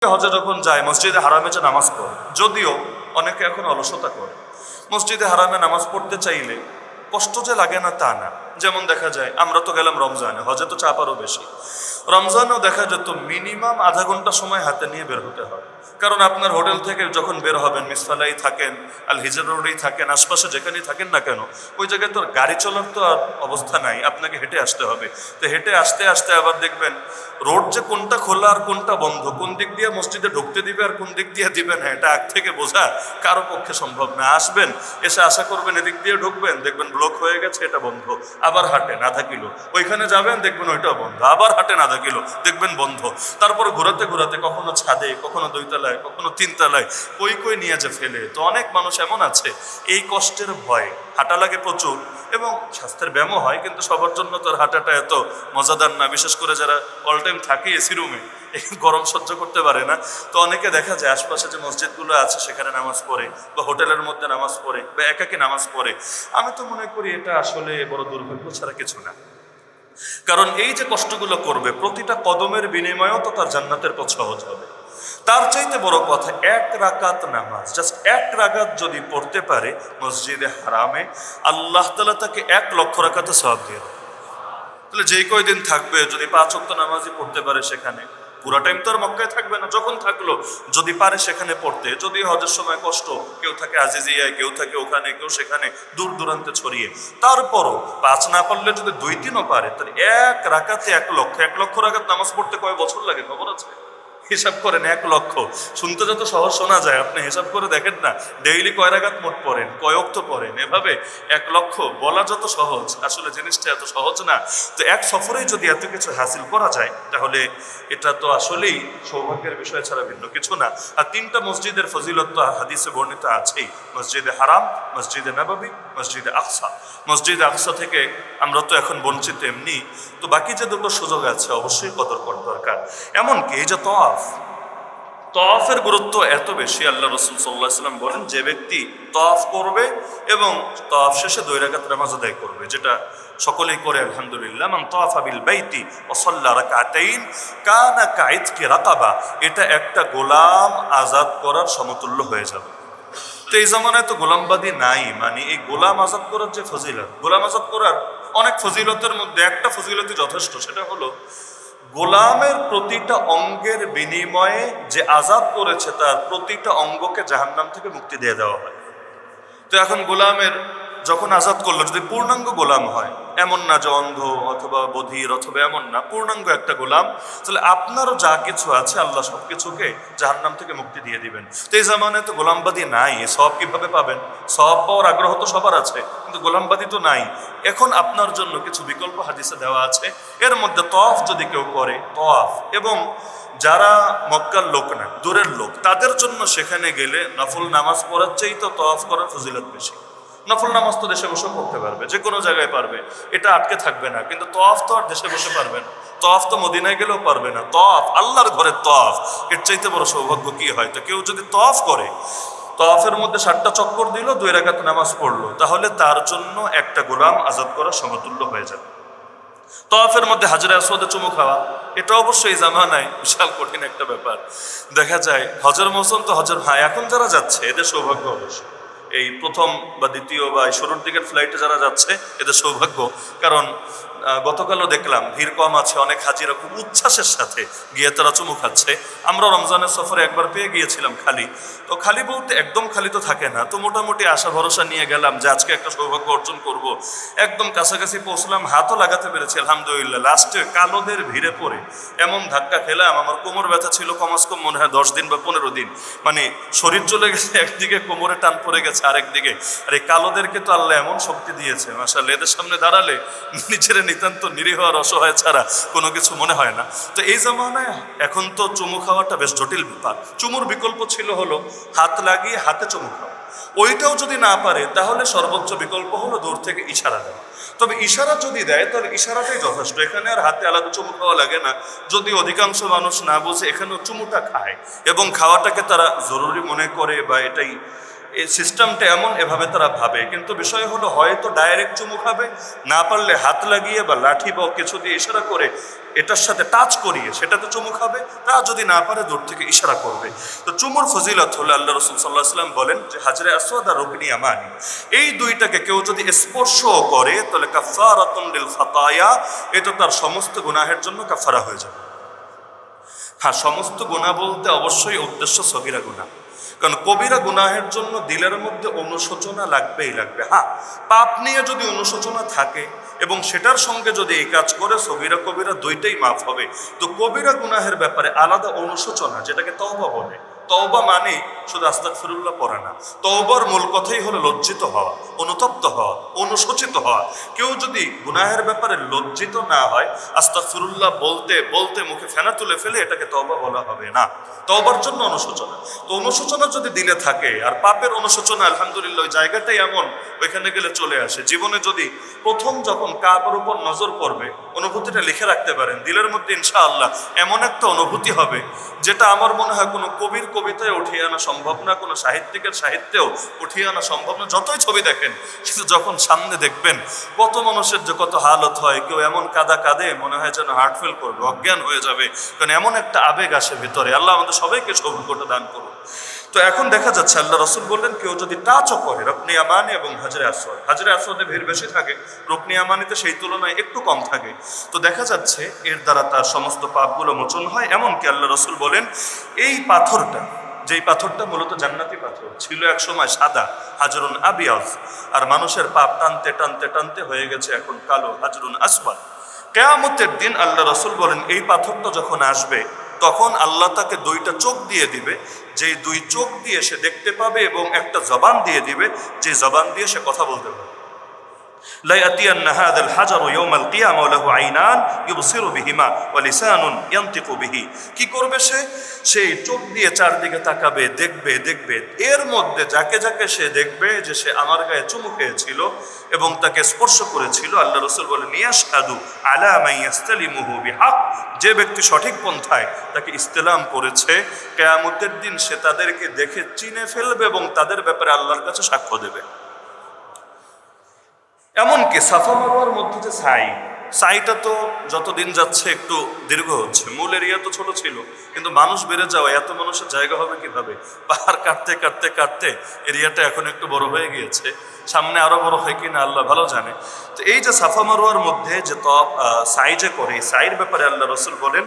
হজে যখন যায় মসজিদে হারামে যে নামাজ পড়ে, যদিও অনেকে এখন অলসতা করে। মসজিদে হারামে নামাজ পড়তে চাইলে কষ্ট যে লাগে না তা না। যেমন দেখা যায় আমরা তো গেলাম রমজানে, হজে তো চাপ আরও বেশি। রমজানেও দেখা যেত মিনিমাম আধা ঘন্টা সময় হাতে নিয়ে বের হতে হয়, কারণ আপনার হোটেল থেকে যখন বের হবেন, মিসফালাই থাকেন, আল হিজর রোডেই থাকেন, আশপাশে যেখানেই থাকেন না কেন, ওই জায়গায় তো গাড়ি চলার তো আর অবস্থা নাই, আপনাকে হেঁটে আসতে হবে। তো হেঁটে আসতে আসতে আবার দেখবেন রোড যে কোনটা খোলা আর কোনটা বন্ধ, কোন দিক দিয়ে মসজিদে ঢুকতে দিবে আর কোন দিক দিয়ে দিবে না, এটা আগ থেকে বোঝা কারো পক্ষে সম্ভব না। আসবেন, এসে আশা করবেন এদিক দিয়ে ঢুকবেন, দেখবেন ব্লক হয়ে গেছে, এটা বন্ধ, আবার হাঁটেন আধা কিলো, ওইখানে যাবেন দেখবেন ওইটাও বন্ধ, আবার হাঁটেন আধা কিলো, দেখবেন বন্ধ। তারপরে ঘোরাতে ঘোরাতে কখনো ছাদে, কখনো 2 তলায়, কখনো 3 তলায়, কই কই নিয়ে যে ফেলে। তো অনেক মানুষ এমন আছে এই কষ্টের ভয়ে, হাঁটা লাগে প্রচুর এবং স্বাস্থ্যের ব্যায়ামও হয়, কিন্তু সবার জন্য তো হাঁটাটা এত মজাদার না, বিশেষ করে যারা অল টাইম থাকে এসি রুমে, এই গরম সহ্য করতে পারে না। তো অনেকে দেখা যায় আশপাশে যে মসজিদগুলো আছে সেখানে নামাজ পড়ে, বা হোটেলের মধ্যে নামাজ পড়ে, বা একাকি নামাজ পড়ে। আমি তো মনে করি এটা আসলে বড় দুর্ভাগ্য ছাড়া কিছু না। কারণ এই যে কষ্টগুলো করবে, প্রতিটা কদমের বিনিময়েও তো তার জান্নাতের পথ সহজ হবে। তার চাইতে বড় কথা, 1 রাকাত নামাজ, জাস্ট 1 রাকাত যদি পড়তে পারে মসজিদে হারামে, আল্লাহ তাআলা তাকে 1 লক্ষ রাকাতে সওয়াব দিয়ে দেন। তাহলে যেই কয়দিন থাকবে, যদি 5 ওয়াক্ত নামাজই পড়তে পারে সেখানে, পুরো টাইম তো আর মক্কায় থাকবে না, যখন থাকলো যদি পারে সেখানে পড়তে, যদি হজের সময় কষ্ট, কেউ থাকে আজিজিয়ায়, কেউ থাকে ওখানে, কেউ সেখানে, দূর দূরান্তে ছড়িয়ে, তারপরও 5 না পারলে যদি 2-3ও পারে, তাহলে 1 রাকাতে 1 লক্ষ। 1 লক্ষ রাকাত নামাজ পড়তে কয় বছর লাগে খবর আছে? হিসাব করেন, 1 লক্ষ। শুনতে যত সহজ শোনা যায়, আপনি হিসাব করে দেখেন না, ডেইলি কয় রাকাত মোট পড়েন, কয় ওয়াক্ত পড়েন, এভাবে 1 লক্ষ বলা যত সহজ, আসলে জিনিসটা এত সহজ না। তো এক সফরেই যদি এত কিছু হাসিল করা যায়, তাহলে এটা তো আসলেই সৌভাগ্যের বিষয় ছাড়া ভিন্ন কিছু না। আর 3টা মসজিদের ফজিলত তো হাদিসে বর্ণিত আছেই, মসজিদে হারাম, মসজিদে নববী, মসজিদে আকসা। মসজিদে আকসা থেকে আমরা তো এখন বঞ্চিত এমনি, তো বাকি যে দুটো সুযোগ আছে অবশ্যই কদর করা দরকার। এমনকি এই যে তওয়াফের গুরুত্ব এত বেশি, আল্লাহ রাসূল সাল্লাল্লাহু আলাইহি ওয়াসাল্লাম বলেন, যে ব্যক্তি তওয়াফ করবে এবং তওয়াফ শেষে 2 রাকাত নামাজ আদায় করবে, যেটা সকলেই করে আলহামদুলিল্লাহ, মান তওয়াফা বিল বাইতি ওয়া সাল্লা রাকাতাইন কানা কাইতকি রাকাবা, এটা একটা গোলাম আজাদ করার সমতুল্য হয়ে যাবে। তো এই জামানায় তো গোলামবাদী নাই, মানে এই গোলাম আজাদ করার যে ফজিলত, গোলাম আজাদ করার অনেক ফজিলতের মধ্যে একটা ফজিলতই যথেষ্ট, সেটা হলো গোলামের প্রতিটা অঙ্গের বিনিময়ে যে আজাদ করেছে তার প্রতিটা অঙ্গকে জাহান্নাম থেকে মুক্তি দিয়ে দেওয়া হয়। তো এখন গোলামের যখন আজাদ করলো, যদি পূর্ণাঙ্গ গোলাম হয়, এমন না যে অন্ধ অথবা বধির অথবা এমন না, পূর্ণাঙ্গ একটা গোলাম, তাহলে আপনারও যা কিছু আছে আল্লাহ সব কিছুকে জাহান্নাম থেকে মুক্তি দিয়ে দিবেন। তো এই জামানায় তো গোলামবাদী নাই, সব কিভাবে পাবেন? সব পাওয়ার আগ্রহ তো সবার আছে, কিন্তু গোলামবাদী তো নাই। এখন আপনার জন্য কিছু বিকল্প হাদিসে দেওয়া আছে। এর মধ্যে তওয়াফ যদি কেউ করে, তওয়াফ, এবং যারা মক্কার লোক না, দূরের লোক, তাদের জন্য সেখানে গেলে নফল নামাজ পড়ার চাইতে তওয়াফ করার ফজিলত বেশি। নফল নামাজ তো দেশে বসে পড়তে পারবে, যে কোনো জায়গায় পারবে, এটা আটকে থাকবে না, কিন্তু তওয়াফ তো আর দেশে বসে পারবে না, তওয়াফ তো মদিনায় গেলেও পারবে না। তওয়াফ, আল্লাহর ঘরের তওয়াফ, এর চাইতে বড় সৌভাগ্য কি হয়? তো কেউ যদি তওয়াফ করে, তওয়াফের মধ্যে 7টা চক্কর দিল, 2 রাকাত নামাজ পড়লো, তাহলে তার জন্য একটা গোলাম আজাদ করা সমতুল্য হয়ে যাবে। তওয়াফের মধ্যে হাজরে আসওয়াদে চুমু খাওয়া, এটা অবশ্যই জামানায় বিশাল কঠিন একটা ব্যাপার। দেখা যায় হজের মৌসুম তো হজের, হ্যাঁ এখন যারা যাচ্ছে এদের সৌভাগ্য অবশ্যই, এই প্রথম বা দ্বিতীয় বা শুরুর দিকের ফ্লাইটে যারা যাচ্ছে এদের সৌভাগ্য। কারণ গতকালও দেখলাম ভিড় কম আছে, অনেক হাজিরা খুব উচ্ছ্বাসের সাথে গিয়ে তারা চুমু খাচ্ছে। আমরা রমজানের সফরে একবার পেয়ে গিয়েছিলাম খালি, তো খালি বলতে একদম খালি তো থাকে না, তো মোটামুটি আশা ভরসা নিয়ে গেলাম যে আজকে একটা সৌভাগ্য অর্জন করব। একদম কাছাকাছি পৌঁছলাম, হাতও লাগাতে পেরেছি আলহামদুলিল্লাহ। লাস্টে কালোদের ভিড়ে পড়ে এমন ধাক্কা খেলাম, আমার কোমর ব্যথা ছিল কমাস কম মনে হয় 10 দিন বা 15 দিন, মানে শরীর চলে গেছে একদিকে, কোমরে টান পড়ে গেছে আরেকদিকে। আর এই কালোদেরকে তো আল্লাহ এমন শক্তি দিয়েছে মাশাআল্লাহ, এদের সামনে দাঁড়ালে নিজের নিতান্ত নিরীহ আর অসহায় ছাড়া কোনো কিছু মনে হয় না। তো এই জামানায় এখন তো চুমু খাওয়াটা বেশ জটিল ব্যাপার। চুমুর বিকল্প ছিল হলো হাত লাগিয়ে হাতে চুমু খাওয়া, ওইটাও যদি না পারে তাহলে সর্বোচ্চ বিকল্প হলো দূর থেকে ইশারা দেওয়া। তবে ইশারা যদি দেয় তাহলে ইশারাটাই যথেষ্ট, এখানে আর হাতে আলাদা চুমু খাওয়া লাগে না। যদি অধিকাংশ মানুষ না বুঝে এখানেও চুমুটা খায় এবং খাওয়াটাকে তারা জরুরি মনে করে বা এটাই এই সিস্টেমটা এমন, এভাবে তারা ভাবে। কিন্তু বিষয় হলো হয়তো ডাইরেক্ট চুমু খাবে, না পারলে হাত লাগিয়ে বা লাঠি বা কিছু দিয়ে ইশারা করে এটার সাথে টাচ করিয়ে সেটাতে চুমু খাবে, তা যদি না পারে দূর থেকে ইশারা করবে। তো চুমুর ফজিলত হলো আল্লাহ রসুল সাল্লাহ সাল্লাম বলেন যে হাজরে আসওয়াদ আর রুকনি ইয়ামানি, এই দুইটাকে কেউ যদি স্পর্শ করে তাহলে কাফারাতুন লিল খাতায়া, এটা তার সমস্ত গুনাহের জন্য কাফারা হয়ে যাবে। হ্যাঁ, সমস্ত গুনাহ বলতে অবশ্যই উদ্দেশ্য সগীরা গুনাহ, কারণ কবিরা গুনাহের জন্য দিলের মধ্যে অনুশোচনা লাগবেই লাগবে। হ্যাঁ, পাপ নিয়ে যদি অনুশোচনা থাকে এবং সেটার সঙ্গে যদি এই কাজ করে সগীরা কবিরা দুইটাই মাফ হবে। তো কবিরা গুনাহের ব্যাপারে আলাদা অনুশোচনা, যেটাকে তওবা বলে। তওবা মানে শুধু আস্তাগফিরুল্লাহ পড়া না, তওবার মূল কথাই হলো লজ্জিত হওয়া, অনুতপ্ত হওয়া, অনুশোচিত হওয়া। কেউ যদি গুনাহের ব্যাপারে লজ্জিত না হয়, আস্তাগফিরুল্লাহ বলতে বলতে মুখে ফেনা তুলে ফেলে, এটাকে তওবা বলা হবে না। তওবার জন্য অনুশোচনা। তো অনুশোচনা যদি দিলে থাকে, আর পাপের অনুশোচনা আলহামদুলিল্লাহ ওই জায়গাটাই এমন, ওইখানে গেলে চলে আসে। জীবনে যদি প্রথম যখন কাবার উপর নজর পড়বে, অনুভূতিটা লিখে রাখতে পারেন দিলের মধ্যে, ইনশাআল্লাহ এমন একটা অনুভূতি হবে যেটা আমার মনে হয় কোনো কবির কবিতায় উঠিয়ে আনা সম্ভব না, কোনো সাহিত্যিকের সাহিত্যেও উঠিয়ে আনা সম্ভব না। যতই ছবি দেখেন, কিন্তু যখন সামনে দেখবেন কত মানুষের যে কত হালত হয়, কেউ এমন কাদা কাঁদে মনে হয় যেন হার্ট ফেল করবে, অজ্ঞান হয়ে যাবে, কারণ এমন একটা আবেগ আসে ভিতরে। আল্লাহ আমাদের সবাইকে সৌভাগ্যটা দান করুন। তো এখন দেখা যাচ্ছে আল্লাহ রসুল বললেন কেউ যদি টাচও করে রুকনি ইয়ামানি এবং হাজরে আসওয়াদ, হাজরে আসওয়াদে ভিড় বেশি থাকে, রুকনি ইয়ামানিতে সেই তুলনায় একটু কম থাকে। তো দেখা যাচ্ছে এর দ্বারা তার সমস্ত পাপগুলো মোচন হয়। এমনকি আল্লাহ রসুল বলেন এই পাথরটা, যেই পাথরটা মূলত জান্নাতি পাথর ছিল, এক সময় সাদা হাজরুন আবিয়াজ, আর মানুষের পাপ টানতে টানতে টানতে হয়ে গেছে এখন কালো হাজরুন আসওয়াদ। কিয়ামতের দিন আল্লাহ রসুল বলেন এই পাথরটা যখন আসবে, তখন আল্লাহ তাকে দুইটা চোখ দিয়ে দিবে, যেই দুই চোখ দিয়ে সে দেখতে পাবে, এবং একটা জবান দিয়ে দিবে, যে জবান দিয়ে সে কথা বলতে পারবে। لا يأتين هذا الحجر يوم القيامة وله عينان يبصر بهما ولسان ينطق به। কি করবে সে? সেই চোখ দিয়ে চারদিকে তাকাবে, দেখবে দেখবে, এর মধ্যে যাকে যাকে সে দেখবে যে সে আমার গায়ে চুমু খেয়েছিল এবং তাকে স্পর্শ করেছিল, আল্লাহ রসুল বলেন ইয়াশহাদু আলা মান ইয়াসতালিমুহু বিহক, যে ব্যক্তি সঠিক পন্থায় তাকে ইস্তেলাম করেছে, কিয়ামতের দিন সে তাদেরকে দেখে চিনে ফেলবে এবং তাদের ব্যাপারে আল্লাহর কাছে সাক্ষ্য দেবে। এমনকি সাফা মারওয়ার মধ্যে যে সাইটা তো যতদিন যাচ্ছে একটু দীর্ঘ হচ্ছে। মূল এরিয়া তো ছোট ছিল, কিন্তু মানুষ বেড়ে যাওয়া, এত মানুষের জায়গা হবে কিভাবে? পাহাড় কাটতে কাটতে কাটতে এরিয়াটা এখন একটু বড় হয়ে গিয়েছে, সামনে আরো বড় হয় কিনা আল্লাহ ভালো জানে। তো এই যে সাফা মারওয়ার মধ্যে যে সাই যে করে, এই সাইর ব্যাপারে আল্লাহ রসুল বলেন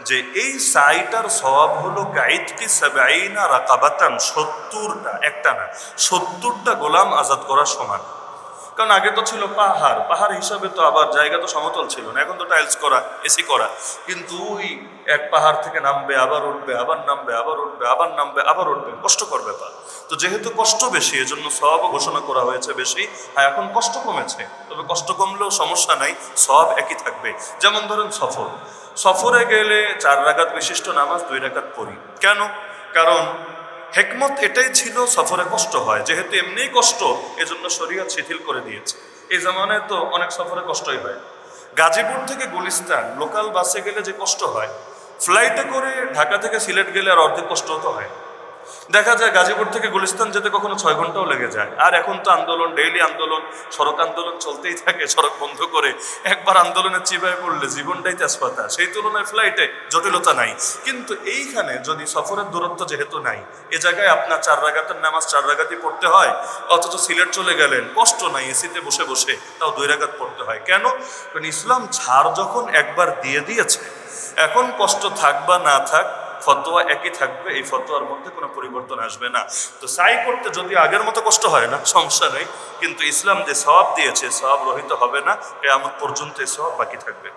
যে এই সাইটার সওয়াব হলো কাইতকি সাবঈনা রাকাবাতান, 70টা, একটা না 70টা গোলাম আজাদ করার সমান। কারণ আগে তো ছিল পাহাড়, পাহাড় হিসাবে তো আবার জায়গা তো সমতল ছিল না, এখন তো টাইলস করা, এসি করা, কিন্তু ওই এক পাহাড় থেকে নামবে, আবার উঠবে, আবার নামবে, আবার উঠবে, আবার নামবে, আবার উঠবে, কষ্টকর ব্যাপার। তো যেহেতু কষ্ট বেশি, এজন্য সওয়াবও ঘোষণা করা হয়েছে বেশি। হ্যাঁ, এখন কষ্ট কমেছে, তবে কষ্ট কমলেও সমস্যা নাই, সওয়াব একই থাকবে। যেমন ধরেন সফরে গেলে 4 রাকাত বিশিষ্ট নামাজ 2 রাকাত পড়ি। কেন? কারণ হেকমত এটাই ছিল, সফরে কষ্ট হয়, যেহেতু এমনিই কষ্ট, এজন্য শরীয়ত শিথিল করে দিয়েছে। এই জামানায় তো অনেক সফরে কষ্টই হয়। গাজীপুর থেকে গুলিস্তান লোকাল বাসে গেলে যে কষ্ট হয়, ফ্লাইটে করে ঢাকা থেকে সিলেট গেলে আর অর্ধেক কষ্ট তো হয়। দেখা যায় গাজীপুর থেকে গুলিস্তান যেতে কখনো 6 ঘন্টাও লেগে যায়। আর এখন তো আন্দোলন, ডেইলি আন্দোলন, সড়ক আন্দোলন চলতেই থাকে, সড়ক বন্ধ করে একবার আন্দোলনের চিবায় পড়লে জীবনটাই তেজপাতা। সেই তুলনায় ফ্লাইটে জটিলতা নাই। কিন্তু এইখানে যদি সফরের দূরত্ব যেহেতু নাই, এ জায়গায় আপনার 4 রাকাতের নামাজ 4 রাকাতই পড়তে হয়, অথচ সিলেট চলে গেলেন, কষ্ট নাই, এসিতে বসে বসে তাও 2 রাকাত পড়তে হয়। কেন? কারণ ইসলাম ছাড় যখন একবার দিয়ে দিয়েছে, এখন কষ্ট থাক বা না থাক, ফতোয়া একই থাকবে, এই ফতোয়ার মধ্যে কোনো পরিবর্তন আসবে না। তো সাই করতে যদি আগের মতো কষ্ট হয় না, সমস্যা নেই, কিন্তু ইসলাম যে সওয়াব দিয়েছে, সওয়াব রহিত হবে না, কিয়ামত পর্যন্ত এই সওয়াব বাকি থাকবে।